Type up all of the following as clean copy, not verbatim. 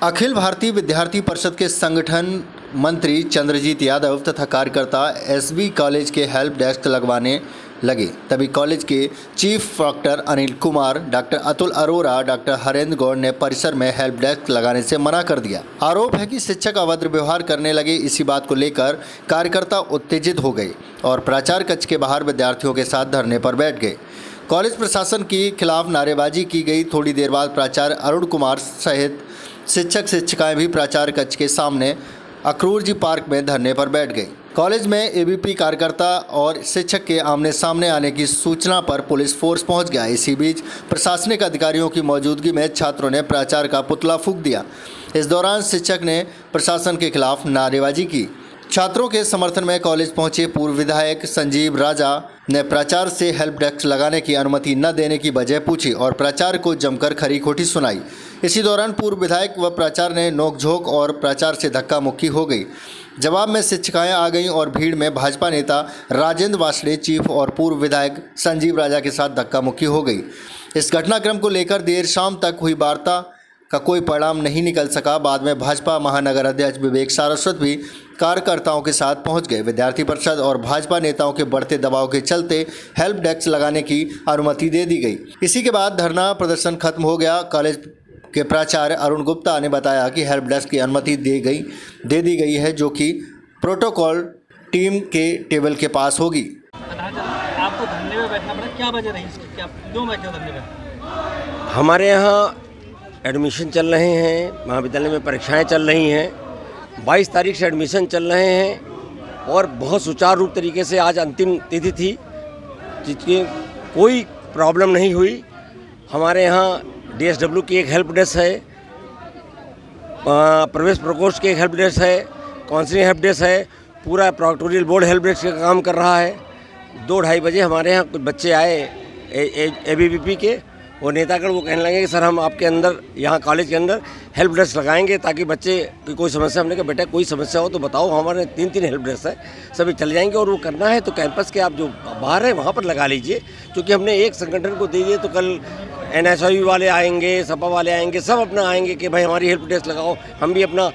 अखिल भारतीय विद्यार्थी परिषद के संगठन मंत्री चंद्रजीत यादव तथा कार्यकर्ता एसबी कॉलेज के हेल्प डेस्क लगवाने लगे। तभी कॉलेज के chief doctor Anil Kumar, doctor Atul Arora, doctor Harendra Gaur ने परिसर में हेल्प डेस्क लगाने से मना कर दिया। आरोप है कि शिक्षक अभद्र व्यवहार करने लगे। इसी बात को लेकर कार्यकर्ता उत्तेजित हो गए और प्राचार्य कक्ष के बाहर विद्यार्थियों के साथ धरने पर बैठ गए। कॉलेज प्रशासन के खिलाफ नारेबाजी की गई। थोड़ी देर बाद प्राचार्य अरुण कुमार सहित शिक्षक शिक्षिकाएं भी प्राचार्य कक्ष के सामने अक्रूर पार्क में धरने पर बैठ गए। कॉलेज में एबीपी कार्यकर्ता और शिक्षक के आमने सामने आने की सूचना पर पुलिस फोर्स पहुंच गया। इसी बीच प्रशासनिक अधिकारियों की मौजूदगी में छात्रों ने प्राचार्य का पुतला फूंक दिया। इस दौरान शिक्षक ने प्रशासन के खिलाफ नारेबाजी की। छात्रों के समर्थन में कॉलेज पहुंचे पूर्व विधायक संजीव राजा ने प्राचार्य से हेल्प डेस्क लगाने की अनुमति न देने की वजह पूछी और प्राचार्य को जमकर खरी खोटी सुनाई। इसी दौरान पूर्व विधायक व प्राचार्य ने नोकझोंक और प्राचार्य से धक्का मुक्की हो गई। जवाब में शिक्षिकाएं आ गईं और भीड़ में भाजपा नेता राजेंद्र वासड़े, चीफ और पूर्व विधायक संजीव राजा के साथ धक्का मुक्की हो गई। इस घटनाक्रम को लेकर देर शाम तक हुई वार्ता का कोई परिणाम नहीं निकल सका। बाद में भाजपा महानगर अध्यक्ष विवेक सारस्वत भी कार्यकर्ताओं के साथ पहुंच गए। विद्यार्थी परिषद और भाजपा नेताओं के बढ़ते दबाव के चलते हेल्प डेस्क लगाने की अनुमति दे दी गई। इसी के बाद धरना प्रदर्शन खत्म हो गया। कॉलेज के प्राचार्य अरुण गुप्ता ने बताया कि हेल्प डेस्क की अनुमति दे दी गई है, जो कि प्रोटोकॉल टीम के टेबल के पास होगी। आपको धरने में बैठना पड़ा, क्या वजह रही इसकी? क्या क्यों बैठे हो धरने में? हमारे यहाँ एडमिशन चल रहे हैं, महाविद्यालय में परीक्षाएं चल रही हैं। 22 तारीख से एडमिशन चल रहे हैं और बहुत सुचारू रूप तरीके से आज अंतिम तिथि थी, जिसकी कोई प्रॉब्लम नहीं हुई। हमारे यहाँ DSW की एक हेल्प डेस्क है, प्रवेश प्रकोष्ठ की एक हेल्प डेस्क है, काउंसलिंग हेल्प डेस्क है, पूरा प्रोक्टोरियल बोर्ड हेल्प डेस्क का काम कर रहा है। 2-2:30 बजे हमारे यहाँ कुछ बच्चे आए ABVP के, वो नेतागण वो कहने लगे कि सर हम आपके अंदर यहाँ कॉलेज के अंदर हेल्प डेस्क लगाएंगे ताकि बच्चे की कोई समस्या। हमने कहा बेटा कोई समस्या हो तो बताओ, हमारे 3 हेल्प डेस्क है, सभी चले जाएंगे। और वो करना है तो कैंपस के आप जो बाहर है वहाँ पर लगा लीजिए, क्योंकि हमने एक संगठन को दे दिए तो कल NSIU वाले आएंगे, सपा वाले आएंगे, सब अपना आएंगे कि भाई हमारी हेल्प डेस्क लगाओ। हम भी अपना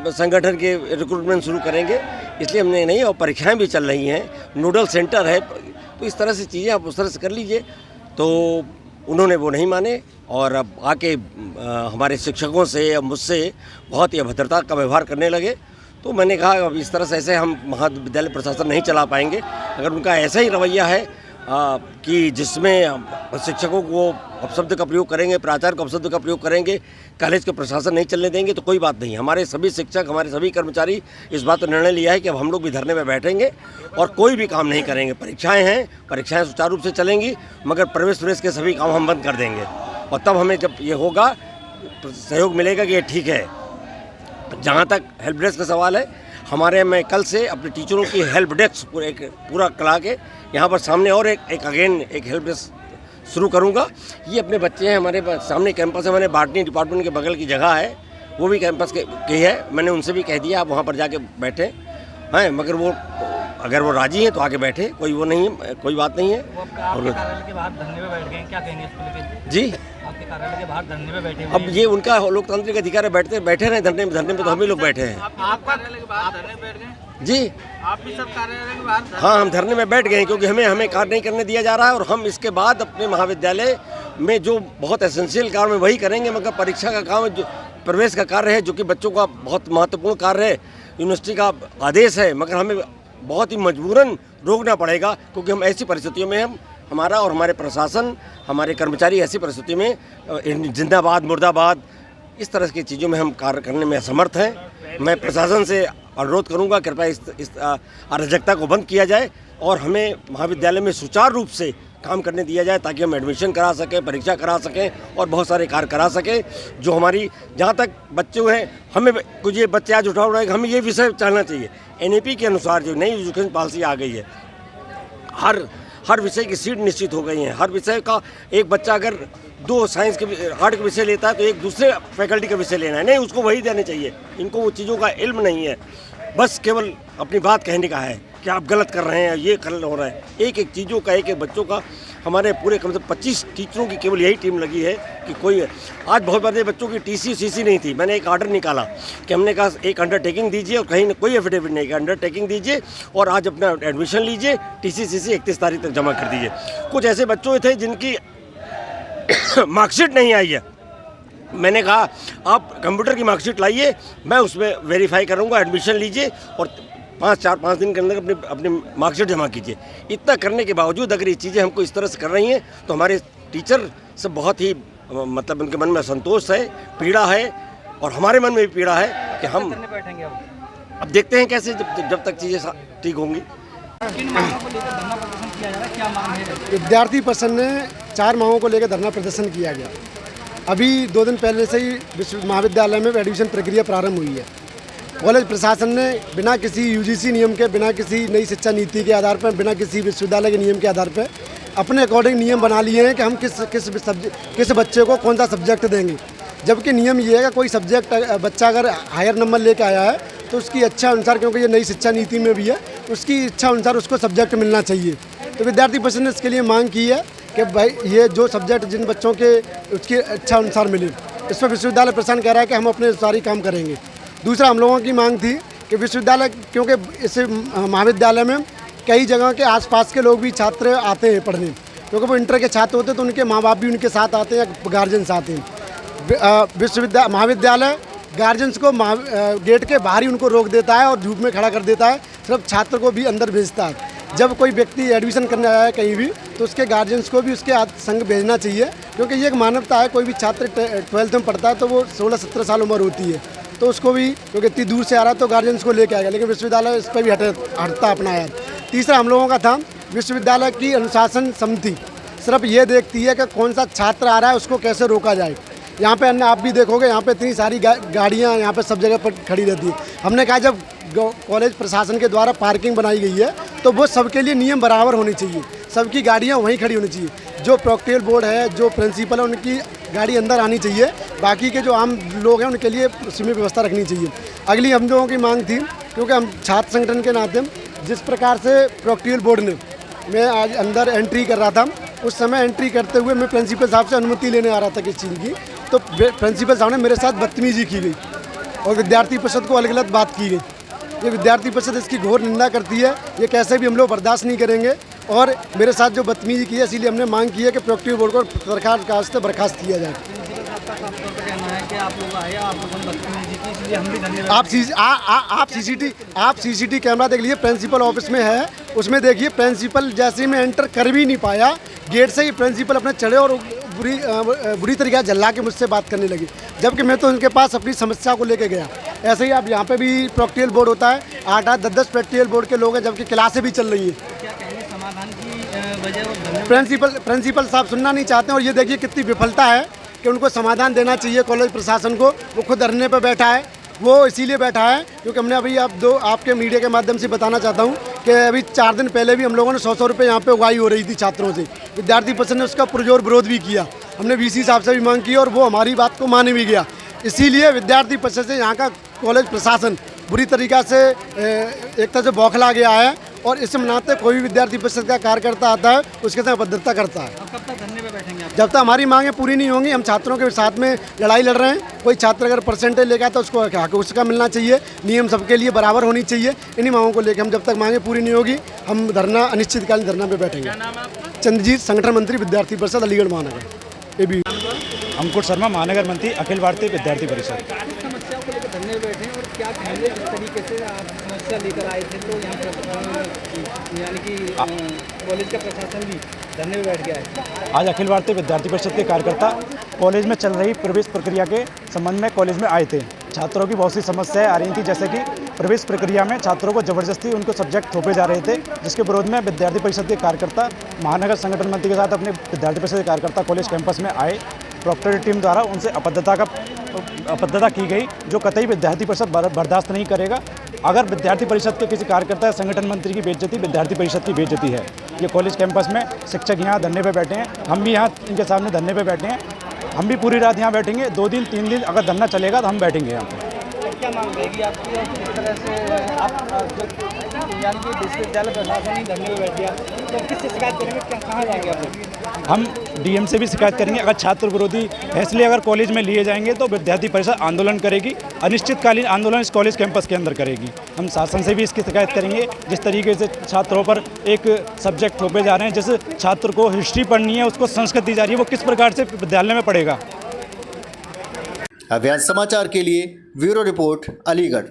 संगठन के रिक्रूटमेंट शुरू करेंगे, इसलिए हमने नहीं। और परीक्षाएँ भी चल रही हैं, नोडल सेंटर है, तो इस तरह से चीज़ें आप उस तरह से कर लीजिए। तो उन्होंने वो नहीं माने और अब आके हमारे शिक्षकों से या मुझसे बहुत ही अभद्रता का व्यवहार करने लगे। तो मैंने कहा अब इस तरह से ऐसे हम महाविद्यालय प्रशासन नहीं चला पाएंगे। अगर उनका ऐसा ही रवैया है कि जिसमें शिक्षकों को अपशब्द का प्रयोग करेंगे, प्राचार्य को अपशब्द का प्रयोग करेंगे, कॉलेज के प्रशासन नहीं चलने देंगे, तो कोई बात नहीं। हमारे सभी शिक्षक, हमारे सभी कर्मचारी इस बात पर निर्णय लिया है कि अब हम लोग भी धरने में बैठेंगे और कोई भी काम नहीं करेंगे। परीक्षाएं हैं, परीक्षाएं सुचारू रूप से चलेंगी, मगर प्रवेश के सभी काम हम बंद कर देंगे। और तब हमें जब ये होगा सहयोग मिलेगा कि ये ठीक है। जहाँ तक हेल्प डेस्क का सवाल है, हमारे मैं कल से अपने टीचरों की हेल्प डेस्क पूरा करा के यहाँ पर सामने और एक हेल्प डेस्क शुरू करूँगा। ये अपने बच्चे हैं, हमारे सामने कैंपस है, हमारे बॉटनी डिपार्टमेंट के बगल की जगह है, वो भी कैंपस की है। मैंने उनसे भी कह दिया आप वहाँ पर जाके बैठे हैं, मगर वो अगर वो राजी हैं तो आके बैठे, कोई वो नहीं है, कोई बात नहीं है। वो आपके कार्यालय के बाहर धरने में बैठ गए, क्या कहेंगे इसको लेकर? जी, आपके कार्यालय के बाहर धरने में बैठे? अब ये उनका लोकतांत्रिक अधिकार है, बैठे रहे धरने में तो हम ही लोग बैठे हैं। आप कार्यालय के बाहर धरने में बैठ गए? जी, आप भी सब कार्यालय के बाहर? हाँ, हम धरने में बैठ गए हैं क्योंकि हमें कार्य नहीं करने दिया जा रहा है। और हम इसके बाद अपने महाविद्यालय में जो बहुत एसेंशियल कार्य वही करेंगे, मगर परीक्षा का काम, जो प्रवेश का कार्य है, जो कि बच्चों का बहुत महत्वपूर्ण कार्य है, यूनिवर्सिटी का आदेश है, मगर हमें बहुत ही मजबूरन रोकना पड़ेगा क्योंकि हम ऐसी परिस्थितियों में हमारा और हमारे प्रशासन, हमारे कर्मचारी ऐसी परिस्थितियों में जिंदाबाद मुर्दाबाद इस तरह की चीज़ों में हम कार्य करने में असमर्थ हैं। मैं प्रशासन से अनुरोध करूंगा कृपया इस अराजकता को बंद किया जाए और हमें महाविद्यालय में सुचारू रूप से काम करने दिया जाए ताकि हम एडमिशन करा सकें, परीक्षा करा सकें और बहुत सारे कार्य करा सकें। जो हमारी जहाँ तक बच्चे हैं, हमें कुछ ये बच्चे आज उठा उठाए, हमें ये विषय चाहना चाहिए। NAP के अनुसार जो नई एजुकेशन पॉलिसी आ गई है, हर विषय की सीट निश्चित हो गई है। हर विषय का एक बच्चा अगर 2 साइंस के आर्ट के विषय लेता है तो एक दूसरे फैकल्टी का विषय लेना है, नहीं उसको वही देने चाहिए। इनको वो चीज़ों का इल्म नहीं है, बस केवल अपनी बात कहने का है। क्या आप गलत कर रहे हैं, ये गलत हो रहा है। एक एक चीज़ों का, एक एक बच्चों का, हमारे पूरे कम से कम 25 टीचरों की केवल यही टीम लगी है कि कोई आज बहुत बड़े बच्चों की टीसी सीसी नहीं थी। मैंने एक ऑर्डर निकाला कि हमने कहा एक अंडरटेकिंग दीजिए और कहीं कोई एफिडेविट नहीं, अंडरटेकिंग दीजिए और आज अपना एडमिशन लीजिए, टीसी सीसी 31 तारीख तक जमा कर दीजिए। कुछ ऐसे बच्चों थे जिनकी मार्कशीट नहीं आई है। मैंने कहा आप कंप्यूटर की मार्कशीट लाइए, मैं उसमें वेरीफाई करूँगा, एडमिशन लीजिए और 5 दिन के अंदर अपनी मार्कशीट जमा कीजिए। इतना करने के बावजूद अगर ये चीज़ें हमको इस तरह से कर रही हैं तो हमारे टीचर से बहुत ही मतलब उनके मन में असंतोष है, पीड़ा है और हमारे मन में भी पीड़ा है कि हम करने बैठेंगे अब देखते हैं कैसे जब तक चीज़ें ठीक होंगी। किन मांगों को लेकर धरना प्रदर्शन किया जा रहा है, क्या मांग है? विद्यार्थी परिषद ने 4 मांगों को लेकर धरना प्रदर्शन किया गया। अभी 2 दिन पहले से ही महाविद्यालय में एडमिशन प्रक्रिया प्रारंभ हुई है। कॉलेज प्रशासन ने बिना किसी यूजीसी नियम के, बिना किसी नई शिक्षा नीति के आधार पर, बिना किसी विश्वविद्यालय के नियम के आधार पर अपने अकॉर्डिंग नियम बना लिए हैं कि हम किस बच्चे को कौन सा सब्जेक्ट देंगे। जबकि नियम ये है कि कोई सब्जेक्ट बच्चा अगर हायर नंबर लेकर आया है तो उसकी इच्छा अनुसार, क्योंकि ये नई शिक्षा नीति में भी है, उसकी इच्छा अनुसार उसको सब्जेक्ट मिलना चाहिए। तो विद्यार्थी परिषद ने इसके लिए मांग की है कि भाई ये जो सब्जेक्ट जिन बच्चों के उसकी इच्छा अनुसार मिले, इस पर विश्वविद्यालय प्रशासन कह रहा है कि हम अपने सारी काम करेंगे। दूसरा हम लोगों की मांग थी कि विश्वविद्यालय, क्योंकि इस महाविद्यालय में कई जगह के आसपास के लोग भी छात्र आते हैं पढ़ने, क्योंकि वो इंटर के छात्र होते हैं तो उनके माँ बाप भी उनके साथ आते हैं या गार्जियंस आते हैं। महाविद्यालय गार्जियंस को गेट के बाहर ही उनको रोक देता है और धूप में खड़ा कर देता है, सिर्फ छात्र को भी अंदर भेजता है। जब कोई व्यक्ति एडमिशन करने आया है कहीं भी तो उसके गार्जियंस को भी उसके संग भेजना चाहिए, क्योंकि ये एक मानवता है। कोई भी छात्र 12th में पढ़ता है तो वो 16-17 साल उम्र होती है, तो उसको भी, क्योंकि इतनी दूर से आ रहा है तो गार्जियंस को लेके आएगा, लेकिन विश्वविद्यालय इस पर भी हटता अपना यार। तीसरा हम लोगों का था, विश्वविद्यालय की अनुशासन समिति सिर्फ ये देखती है कि कौन सा छात्र आ रहा है उसको कैसे रोका जाए। यहाँ पे अन्य आप भी देखोगे, यहाँ पे इतनी सारी गाड़ियाँ यहाँ पे सब जगह पर खड़ी रहती है। हमने कहा जब कॉलेज प्रशासन के द्वारा पार्किंग बनाई गई है तो वो सबके लिए नियम बराबर होनी चाहिए, सबकी गाड़ियाँ वहीं खड़ी होनी चाहिए। जो प्रॉक्टिकल बोर्ड है, जो प्रिंसिपल है, उनकी गाड़ी अंदर आनी चाहिए, बाकी के जो आम लोग हैं उनके लिए उसमें व्यवस्था रखनी चाहिए। अगली हम लोगों की मांग थी, क्योंकि हम छात्र संगठन के नाते जिस प्रकार से प्रॉक्टिकल बोर्ड ने, मैं आज अंदर एंट्री कर रहा था, उस समय एंट्री करते हुए मैं प्रिंसिपल साहब से अनुमति लेने आ रहा था किस चीज़ की, तो प्रिंसिपल साहब ने मेरे साथ बदतमीजी की गई और विद्यार्थी परिषद को अलग अलग बात की गई। ये विद्यार्थी परिषद इसकी घोर निंदा करती है, ये कैसे भी हम लोग बर्दाश्त नहीं करेंगे और मेरे साथ जो बदतमीजी की है, इसीलिए हमने मांग की है कि प्रॉक्टिकल बोर्ड को सरकार से बर्खास्त किया जाए। आप सीसीटीवी कैमरा देख लीजिए, प्रिंसिपल ऑफिस में है, उसमें देखिए प्रिंसिपल जैसे मैं एंटर कर भी नहीं पाया, गेट से ही प्रिंसिपल अपने चढ़े और बुरी तरीके से झल्ला के मुझसे बात करने लगी, जबकि मैं तो उनके पास अपनी समस्या को लेके गया। ऐसे ही आप यहाँ पे भी प्रॉक्टिकल बोर्ड होता है, 8-8, 10-10 प्रैक्टिकल बोर्ड के लोग हैं, जबकि क्लासें भी चल रही हैं। क्या कहेंगे समाधान की वजह? प्रिंसिपल साहब सुनना नहीं चाहते हैं और ये देखिए कितनी विफलता है कि उनको समाधान देना चाहिए कॉलेज प्रशासन को। वो खुद धरने पर बैठा है, वो इसीलिए बैठा है क्योंकि हमने अभी आपके मीडिया के माध्यम से बताना चाहता हूँ कि अभी 4 दिन पहले भी हम लोगों ने 100 रुपये यहाँ पे उगाही हो रही थी छात्रों से। विद्यार्थी परिषद ने उसका पुरजोर विरोध भी किया, हमने वीसी साहब से भी मांग की और वो हमारी बात को माने भी गया। इसीलिए विद्यार्थी परिषद से यहाँ का कॉलेज प्रशासन बुरी तरीक़ा से एक तरह से बौखला गया है और इस मनाते कोई भी विद्यार्थी परिषद का कार्यकर्ता आता है उसके साथ भद्रता करता है। कब तक धरने पे बैठेंगे आप? जब तक हमारी मांगें पूरी नहीं होंगी, हम छात्रों के साथ में लड़ाई लड़ रहे हैं। कोई छात्र अगर परसेंटेज लेकर आता है तो उसको हक उसका मिलना चाहिए, नियम सबके लिए बराबर होनी चाहिए। इन्हीं मांगों को लेकर हम जब तक मांगें पूरी नहीं होगी हम धरना, अनिश्चितकालीन धरना पे बैठेंगे। चंद्रजीत, संगठन मंत्री विद्यार्थी परिषद अलीगढ़ महानगर। एबी अंकुर शर्मा, महानगर मंत्री अखिल भारतीय विद्यार्थी परिषद। समस्याओं को लेकर धरने पे बैठे हैं और क्या कहेंगे जिस तरीके से आप समस्या लेकर आए थे तो यहाँ पर यानी कि कॉलेज का प्रशासन भी धरने में बैठ गया है। आज अखिल भारतीय विद्यार्थी परिषद के कार्यकर्ता कॉलेज में चल रही प्रवेश प्रक्रिया के संबंध में कॉलेज में आए थे। छात्रों की बहुत सी समस्याएं आ रही थी, जैसे कि प्रवेश प्रक्रिया में छात्रों को जबरदस्ती उनको सब्जेक्ट थोपे जा रहे थे, जिसके विरोध में विद्यार्थी परिषद के कार्यकर्ता महानगर संगठन मंत्री के साथ अपने विद्यार्थी परिषद के कार्यकर्ता कॉलेज कैंपस में आए। प्रॉक्टर टीम द्वारा उनसे अपद्यता की गई, जो कतई विद्यार्थी परिषद बर्दाश्त नहीं करेगा। अगर विद्यार्थी परिषद के किसी कार्यकर्ता या संगठन मंत्री की बेइज्जती विद्यार्थी परिषद की बेइज्जती है। ये कॉलेज कैंपस में शिक्षक यहाँ धरने पे बैठे हैं, हम भी यहाँ इनके सामने धरने पे बैठे हैं। हम भी पूरी रात यहाँ बैठेंगे, 2 दिन 3 दिन अगर धरना चलेगा तो हम बैठेंगे यहाँ पर। क्या मांग रहेगी आपकी और किस तरह से आप यानी कि विश्वविद्यालय प्रशासन ही धरने में बैठ गया, तो किससे शिकायत करेंगे, क्या कहाँ जाएंगे आप लोग? हम डीएम से भी शिकायत करेंगे। अगर छात्र विरोधी फैसले अगर कॉलेज में लिए जाएंगे तो विद्यार्थी परिषद आंदोलन करेगी, अनिश्चितकालीन आंदोलन इस कॉलेज कैंपस के अंदर करेगी। हम शासन से भी इसकी शिकायत करेंगे। जिस तरीके से छात्रों पर एक सब्जेक्ट थोपे जा रहे हैं, जिस छात्र को हिस्ट्री पढ़नी है उसको संस्कृत दी जा रही है, वो किस प्रकार से विद्यालय में पढ़ेगा। अभियान समाचार के लिए ब्यूरो रिपोर्ट, अलीगढ़।